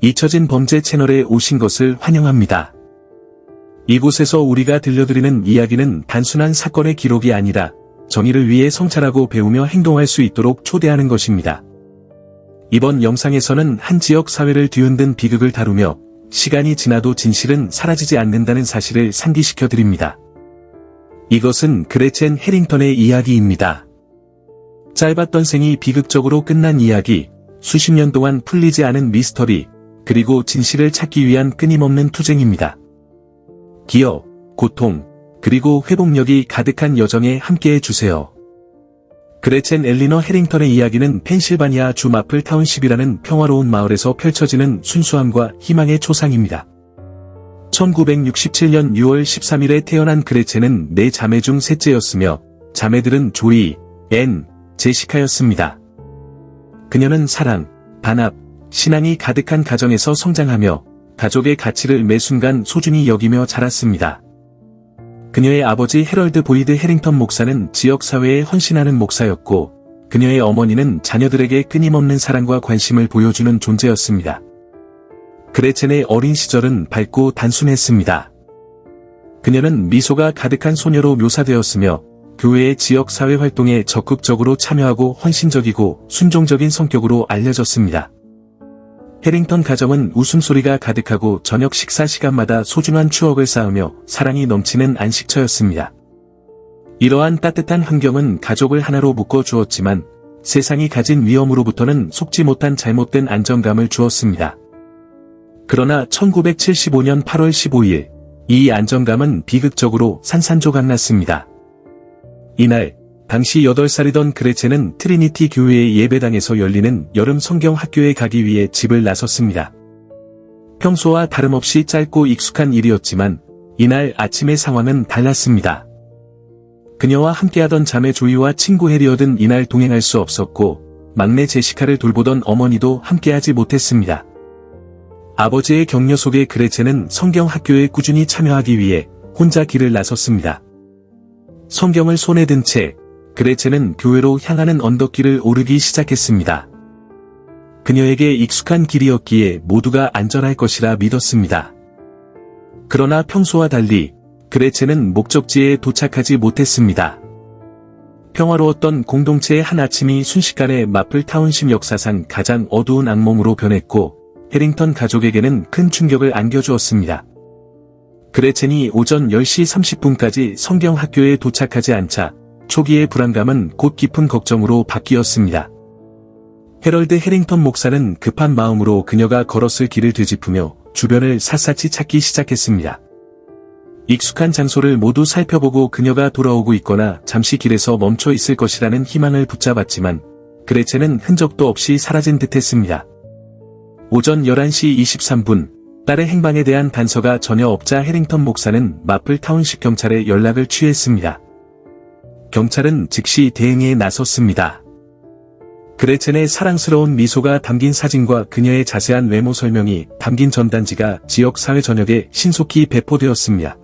잊혀진 범죄 채널에 오신 것을 환영합니다. 이곳에서 우리가 들려드리는 이야기는 단순한 사건의 기록이 아니라 정의를 위해 성찰하고 배우며 행동할 수 있도록 초대하는 것입니다. 이번 영상에서는 한 지역 사회를 뒤흔든 비극을 다루며 시간이 지나도 진실은 사라지지 않는다는 사실을 상기시켜 드립니다. 이것은 그레첸 해링턴의 이야기입니다. 짧았던 생이 비극적으로 끝난 이야기, 수십 년 동안 풀리지 않은 미스터리, 그리고 진실을 찾기 위한 끊임없는 투쟁입니다. 기억, 고통, 그리고 회복력이 가득한 여정에 함께해 주세요. 그레첸 엘리너 해링턴의 이야기는 펜실바니아 주 마플 타운십이라는 평화로운 마을에서 펼쳐지는 순수함과 희망의 초상입니다. 1967년 6월 13일에 태어난 그레첸은 4자매 중 셋째였으며 자매들은 조이, 앤, 제시카였습니다. 그녀는 사랑, 반합, 신앙이 가득한 가정에서 성장하며 가족의 가치를 매 순간 소중히 여기며 자랐습니다. 그녀의 아버지 해럴드 보이드 해링턴 목사는 지역사회에 헌신하는 목사였고, 그녀의 어머니는 자녀들에게 끊임없는 사랑과 관심을 보여주는 존재였습니다. 그레첸의 어린 시절은 밝고 단순했습니다. 그녀는 미소가 가득한 소녀로 묘사되었으며, 교회의 지역사회 활동에 적극적으로 참여하고 헌신적이고 순종적인 성격으로 알려졌습니다. 해링턴 가정은 웃음소리가 가득하고 저녁 식사 시간마다 소중한 추억을 쌓으며 사랑이 넘치는 안식처였습니다. 이러한 따뜻한 환경은 가족을 하나로 묶어 주었지만 세상이 가진 위험으로부터는 속지 못한 잘못된 안정감을 주었습니다. 그러나 1975년 8월 15일, 이 안정감은 비극적으로 산산조각났습니다. 이날, 당시 8살이던 그레첸은 트리니티 교회의 예배당에서 열리는 여름 성경 학교에 가기 위해 집을 나섰습니다. 평소와 다름없이 짧고 익숙한 일이었지만 이날 아침의 상황은 달랐습니다. 그녀와 함께하던 자매 조이와 친구 해리어든 이날 동행할 수 없었고 막내 제시카를 돌보던 어머니도 함께하지 못했습니다. 아버지의 격려 속에 그레첸은 성경 학교에 꾸준히 참여하기 위해 혼자 길을 나섰습니다. 성경을 손에 든 채 그레첸은 교회로 향하는 언덕길을 오르기 시작했습니다. 그녀에게 익숙한 길이었기에 모두가 안전할 것이라 믿었습니다. 그러나 평소와 달리 그레첸은 목적지에 도착하지 못했습니다. 평화로웠던 공동체의 한 아침이 순식간에 마플 타운십 역사상 가장 어두운 악몽으로 변했고 해링턴 가족에게는 큰 충격을 안겨주었습니다. 그레첸이 오전 10시 30분까지 성경 학교에 도착하지 않자 초기의 불안감은 곧 깊은 걱정으로 바뀌었습니다. 해럴드 해링턴 목사는 급한 마음으로 그녀가 걸었을 길을 되짚으며 주변을 샅샅이 찾기 시작했습니다. 익숙한 장소를 모두 살펴보고 그녀가 돌아오고 있거나 잠시 길에서 멈춰 있을 것이라는 희망을 붙잡았지만 그레첸은 흔적도 없이 사라진 듯했습니다. 오전 11시 23분, 딸의 행방에 대한 단서가 전혀 없자 해링턴 목사는 마플 타운십 경찰에 연락을 취했습니다. 경찰은 즉시 대응에 나섰습니다. 그레첸의 사랑스러운 미소가 담긴 사진과 그녀의 자세한 외모 설명이 담긴 전단지가 지역 사회 전역에 신속히 배포되었습니다.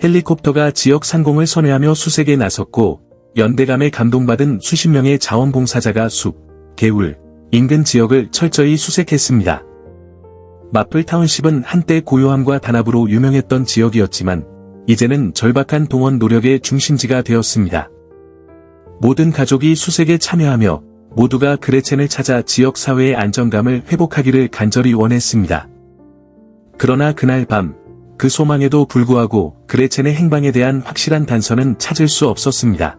헬리콥터가 지역 상공을 선회하며 수색에 나섰고 연대감에 감동받은 수십 명의 자원봉사자가 숲, 개울, 인근 지역을 철저히 수색했습니다. 마플 타운십은 한때 고요함과 단합으로 유명했던 지역이었지만 이제는 절박한 동원 노력의 중심지가 되었습니다. 모든 가족이 수색에 참여하며 모두가 그레첸을 찾아 지역 사회의 안정감을 회복하기를 간절히 원했습니다. 그러나 그날 밤, 그 소망에도 불구하고 그레첸의 행방에 대한 확실한 단서는 찾을 수 없었습니다.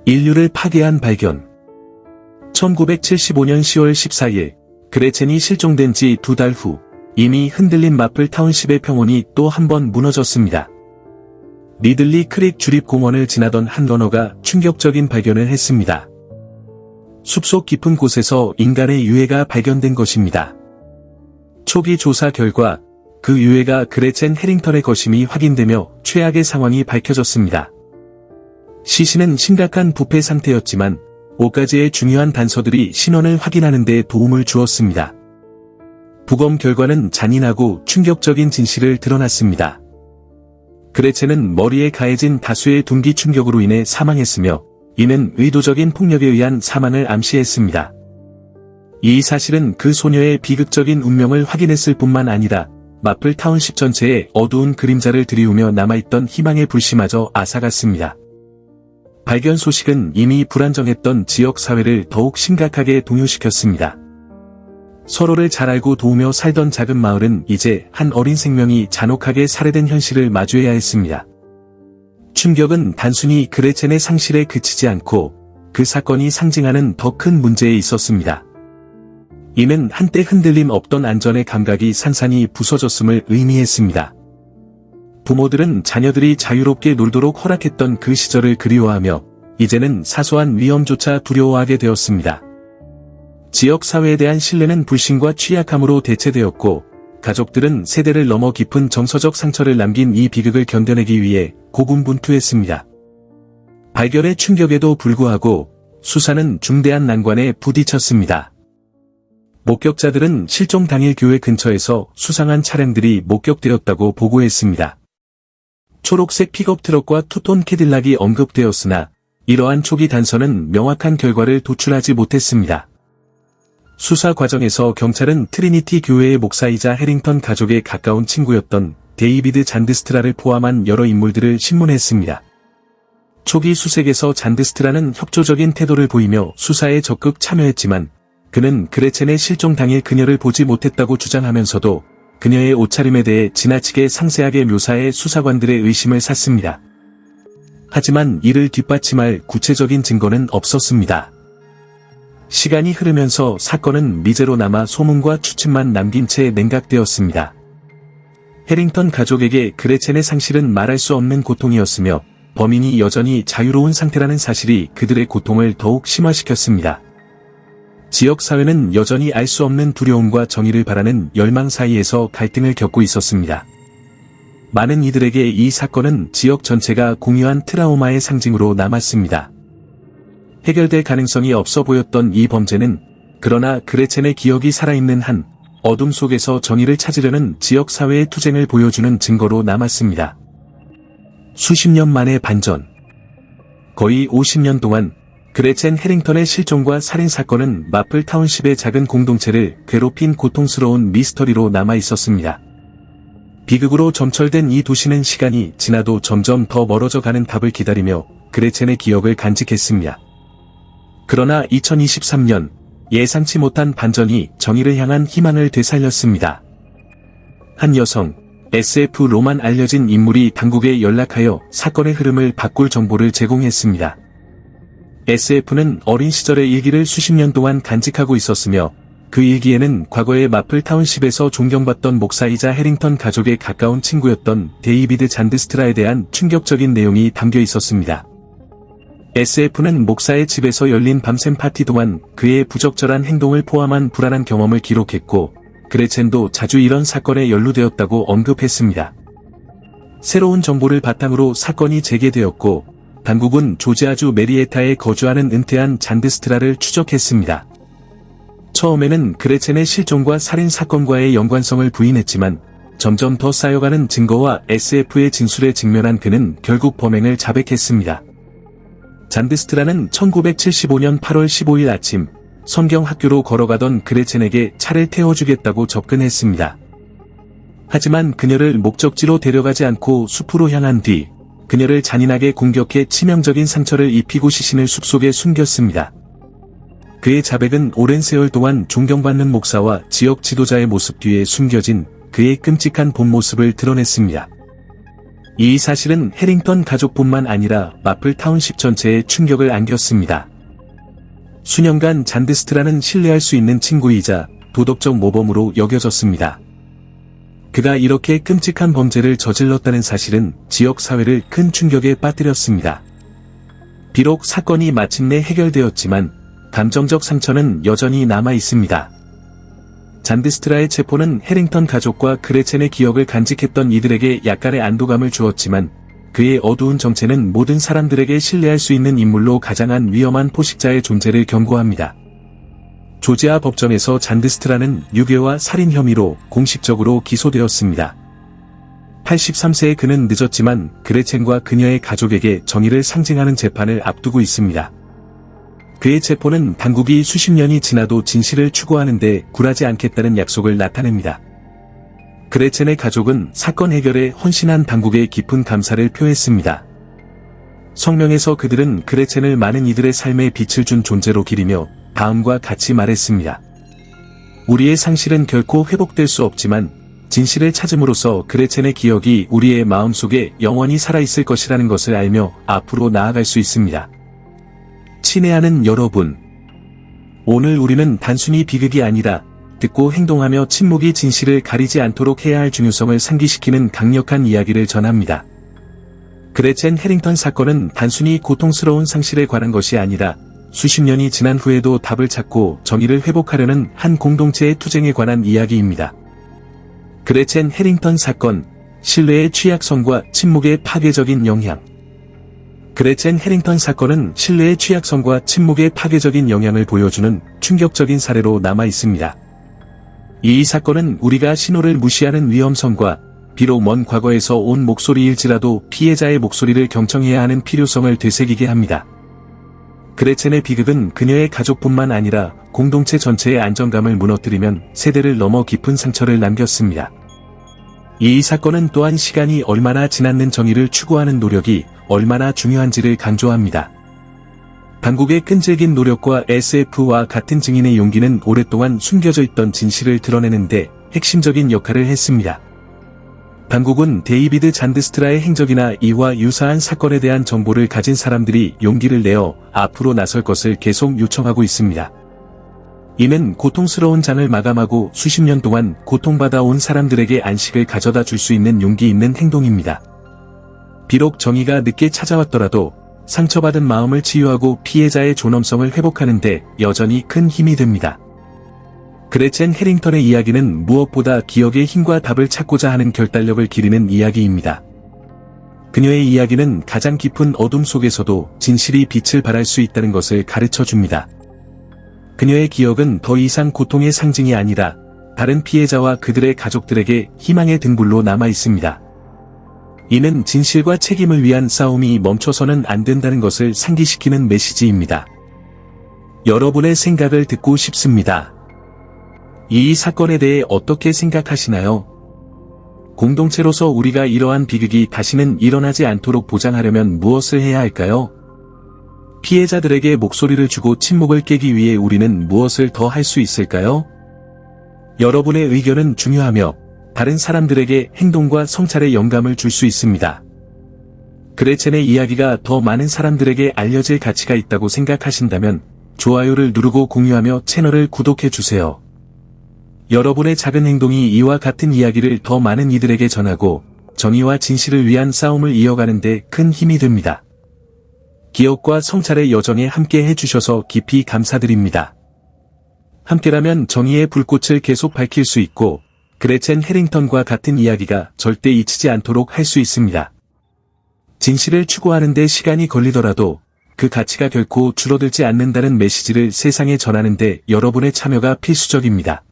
인류를 파괴한 발견. 1975년 10월 14일, 그레첸이 실종된 지 2달 후, 이미 흔들린 마플 타운십의 평온이 또 한 번 무너졌습니다. 리들리 크릭 주립공원을 지나던 한 러너가 충격적인 발견을 했습니다. 숲속 깊은 곳에서 인간의 유해가 발견된 것입니다. 초기 조사 결과 그 유해가 그레첸 해링턴의 것임이 확인되며 최악의 상황이 밝혀졌습니다. 시신은 심각한 부패 상태였지만 5가지의 중요한 단서들이 신원을 확인하는 데 도움을 주었습니다. 부검 결과는 잔인하고 충격적인 진실을 드러났습니다. 그레첸은 머리에 가해진 다수의 둔기 충격으로 인해 사망했으며 이는 의도적인 폭력에 의한 사망을 암시했습니다. 이 사실은 그 소녀의 비극적인 운명을 확인했을 뿐만 아니라 마플 타운십 전체에 어두운 그림자를 들이우며 남아있던 희망의 불씨마저 앗아갔습니다. 발견 소식은 이미 불안정했던 지역 사회를 더욱 심각하게 동요시켰습니다. 서로를 잘 알고 도우며 살던 작은 마을은 이제 한 어린 생명이 잔혹하게 살해된 현실을 마주해야 했습니다. 충격은 단순히 그레첸의 상실에 그치지 않고 그 사건이 상징하는 더 큰 문제에 있었습니다. 이는 한때 흔들림 없던 안전의 감각이 산산이 부서졌음을 의미했습니다. 부모들은 자녀들이 자유롭게 놀도록 허락했던 그 시절을 그리워하며 이제는 사소한 위험조차 두려워하게 되었습니다. 지역 사회에 대한 신뢰는 불신과 취약함으로 대체되었고 가족들은 세대를 넘어 깊은 정서적 상처를 남긴 이 비극을 견뎌내기 위해 고군분투했습니다. 발견의 충격에도 불구하고 수사는 중대한 난관에 부딪혔습니다. 목격자들은 실종 당일 교회 근처에서 수상한 차량들이 목격되었다고 보고했습니다. 초록색 픽업 트럭과 투톤 캐딜락이 언급되었으나 이러한 초기 단서는 명확한 결과를 도출하지 못했습니다. 수사 과정에서 경찰은 트리니티 교회의 목사이자 해링턴 가족의 가까운 친구였던 데이비드 잔드스트라를 포함한 여러 인물들을 신문했습니다. 초기 수색에서 잔드스트라는 협조적인 태도를 보이며 수사에 적극 참여했지만 그는 그레첸의 실종 당일 그녀를 보지 못했다고 주장하면서도 그녀의 옷차림에 대해 지나치게 상세하게 묘사해 수사관들의 의심을 샀습니다. 하지만 이를 뒷받침할 구체적인 증거는 없었습니다. 시간이 흐르면서 사건은 미제로 남아 소문과 추측만 남긴 채 냉각되었습니다. 해링턴 가족에게 그레첸의 상실은 말할 수 없는 고통이었으며 범인이 여전히 자유로운 상태라는 사실이 그들의 고통을 더욱 심화시켰습니다. 지역사회는 여전히 알 수 없는 두려움과 정의를 바라는 열망 사이에서 갈등을 겪고 있었습니다. 많은 이들에게 이 사건은 지역 전체가 공유한 트라우마의 상징으로 남았습니다. 해결될 가능성이 없어 보였던 이 범죄는 그러나 그레첸의 기억이 살아있는 한 어둠 속에서 정의를 찾으려는 지역사회의 투쟁을 보여주는 증거로 남았습니다. 수십 년 만의 반전. 거의 50년 동안 그레첸 해링턴의 실종과 살인사건은 마플 타운십의 작은 공동체를 괴롭힌 고통스러운 미스터리로 남아있었습니다. 비극으로 점철된 이 도시는 시간이 지나도 점점 더 멀어져 가는 답을 기다리며 그레첸의 기억을 간직했습니다. 그러나 2023년 예상치 못한 반전이 정의를 향한 희망을 되살렸습니다. 한 여성, SF로만 알려진 인물이 당국에 연락하여 사건의 흐름을 바꿀 정보를 제공했습니다. SF는 어린 시절의 일기를 수십 년 동안 간직하고 있었으며 그 일기에는 과거의 마플 타운십에서 존경받던 목사이자 해링턴 가족의 가까운 친구였던 데이비드 잔드스트라에 대한 충격적인 내용이 담겨 있었습니다. SF는 목사의 집에서 열린 밤샘 파티 동안 그의 부적절한 행동을 포함한 불안한 경험을 기록했고 그레첸도 자주 이런 사건에 연루되었다고 언급했습니다. 새로운 정보를 바탕으로 사건이 재개되었고 당국은 조지아주 메리에타에 거주하는 은퇴한 잔드스트라를 추적했습니다. 처음에는 그레첸의 실종과 살인 사건과의 연관성을 부인했지만 점점 더 쌓여가는 증거와 SF의 진술에 직면한 그는 결국 범행을 자백했습니다. 잔드스트라는 1975년 8월 15일 아침 성경학교로 걸어가던 그레첸에게 차를 태워주겠다고 접근했습니다. 하지만 그녀를 목적지로 데려가지 않고 숲으로 향한 뒤 그녀를 잔인하게 공격해 치명적인 상처를 입히고 시신을 숲속에 숨겼습니다. 그의 자백은 오랜 세월 동안 존경받는 목사와 지역 지도자의 모습 뒤에 숨겨진 그의 끔찍한 본 모습을 드러냈습니다. 이 사실은 해링턴 가족뿐만 아니라 마플 타운십 전체에 충격을 안겼습니다. 수년간 잔드스트라는 신뢰할 수 있는 친구이자 도덕적 모범으로 여겨졌습니다. 그가 이렇게 끔찍한 범죄를 저질렀다는 사실은 지역 사회를 큰 충격에 빠뜨렸습니다. 비록 사건이 마침내 해결되었지만 감정적 상처는 여전히 남아 있습니다. 잔드스트라의 체포는 해링턴 가족과 그레첸의 기억을 간직했던 이들에게 약간의 안도감을 주었지만 그의 어두운 정체는 모든 사람들에게 신뢰할 수 있는 인물로 가장한 위험한 포식자의 존재를 경고합니다. 조지아 법정에서 잔드스트라는 유괴와 살인 혐의로 공식적으로 기소되었습니다. 83세의 그는 늦었지만 그레첸과 그녀의 가족에게 정의를 상징하는 재판을 앞두고 있습니다. 그의 체포는 당국이 수십 년이 지나도 진실을 추구하는데 굴하지 않겠다는 약속을 나타냅니다. 그레첸의 가족은 사건 해결에 헌신한 당국에 깊은 감사를 표했습니다. 성명에서 그들은 그레첸을 많은 이들의 삶에 빛을 준 존재로 기리며 다음과 같이 말했습니다. 우리의 상실은 결코 회복될 수 없지만 진실을 찾음으로써 그레첸의 기억이 우리의 마음속에 영원히 살아있을 것이라는 것을 알며 앞으로 나아갈 수 있습니다. 친애하는 여러분, 오늘 우리는 단순히 비극이 아니라 듣고 행동하며 침묵이 진실을 가리지 않도록 해야 할 중요성을 상기시키는 강력한 이야기를 전합니다. 그레첸 해링턴 사건은 단순히 고통스러운 상실에 관한 것이 아니라 수십 년이 지난 후에도 답을 찾고 정의를 회복하려는 한 공동체의 투쟁에 관한 이야기입니다. 그레첸 해링턴 사건, 신뢰의 취약성과 침묵의 파괴적인 영향. 그레첸 해링턴 사건은 신뢰의 취약성과 침묵의 파괴적인 영향을 보여주는 충격적인 사례로 남아 있습니다. 이 사건은 우리가 신호를 무시하는 위험성과 비록 먼 과거에서 온 목소리일지라도 피해자의 목소리를 경청해야 하는 필요성을 되새기게 합니다. 그레첸의 비극은 그녀의 가족뿐만 아니라 공동체 전체의 안정감을 무너뜨리면 세대를 넘어 깊은 상처를 남겼습니다. 이 사건은 또한 시간이 얼마나 지났는 정의를 추구하는 노력이 얼마나 중요한지를 강조합니다. 당국의 끈질긴 노력과 SF와 같은 증인의 용기는 오랫동안 숨겨져 있던 진실을 드러내는데 핵심적인 역할을 했습니다. 당국은 데이비드 잔드스트라의 행적이나 이와 유사한 사건에 대한 정보를 가진 사람들이 용기를 내어 앞으로 나설 것을 계속 요청하고 있습니다. 이는 고통스러운 장을 마감하고 수십 년 동안 고통받아 온 사람들에게 안식을 가져다 줄 수 있는 용기 있는 행동입니다. 비록 정의가 늦게 찾아왔더라도 상처받은 마음을 치유하고 피해자의 존엄성을 회복하는 데 여전히 큰 힘이 됩니다. 그레첸 해링턴의 이야기는 무엇보다 기억의 힘과 답을 찾고자 하는 결단력을 기리는 이야기입니다. 그녀의 이야기는 가장 깊은 어둠 속에서도 진실이 빛을 발할 수 있다는 것을 가르쳐 줍니다. 그녀의 기억은 더 이상 고통의 상징이 아니라 다른 피해자와 그들의 가족들에게 희망의 등불로 남아 있습니다. 이는 진실과 책임을 위한 싸움이 멈춰서는 안 된다는 것을 상기시키는 메시지입니다. 여러분의 생각을 듣고 싶습니다. 이 사건에 대해 어떻게 생각하시나요? 공동체로서 우리가 이러한 비극이 다시는 일어나지 않도록 보장하려면 무엇을 해야 할까요? 피해자들에게 목소리를 주고 침묵을 깨기 위해 우리는 무엇을 더 할 수 있을까요? 여러분의 의견은 중요하며 다른 사람들에게 행동과 성찰의 영감을 줄 수 있습니다. 그레첸의 이야기가 더 많은 사람들에게 알려질 가치가 있다고 생각하신다면 좋아요를 누르고 공유하며 채널을 구독해주세요. 여러분의 작은 행동이 이와 같은 이야기를 더 많은 이들에게 전하고 정의와 진실을 위한 싸움을 이어가는 데 큰 힘이 됩니다. 기억과 성찰의 여정에 함께 해주셔서 깊이 감사드립니다. 함께라면 정의의 불꽃을 계속 밝힐 수 있고 그레첸 해링턴과 같은 이야기가 절대 잊히지 않도록 할 수 있습니다. 진실을 추구하는 데 시간이 걸리더라도 그 가치가 결코 줄어들지 않는다는 메시지를 세상에 전하는 데 여러분의 참여가 필수적입니다.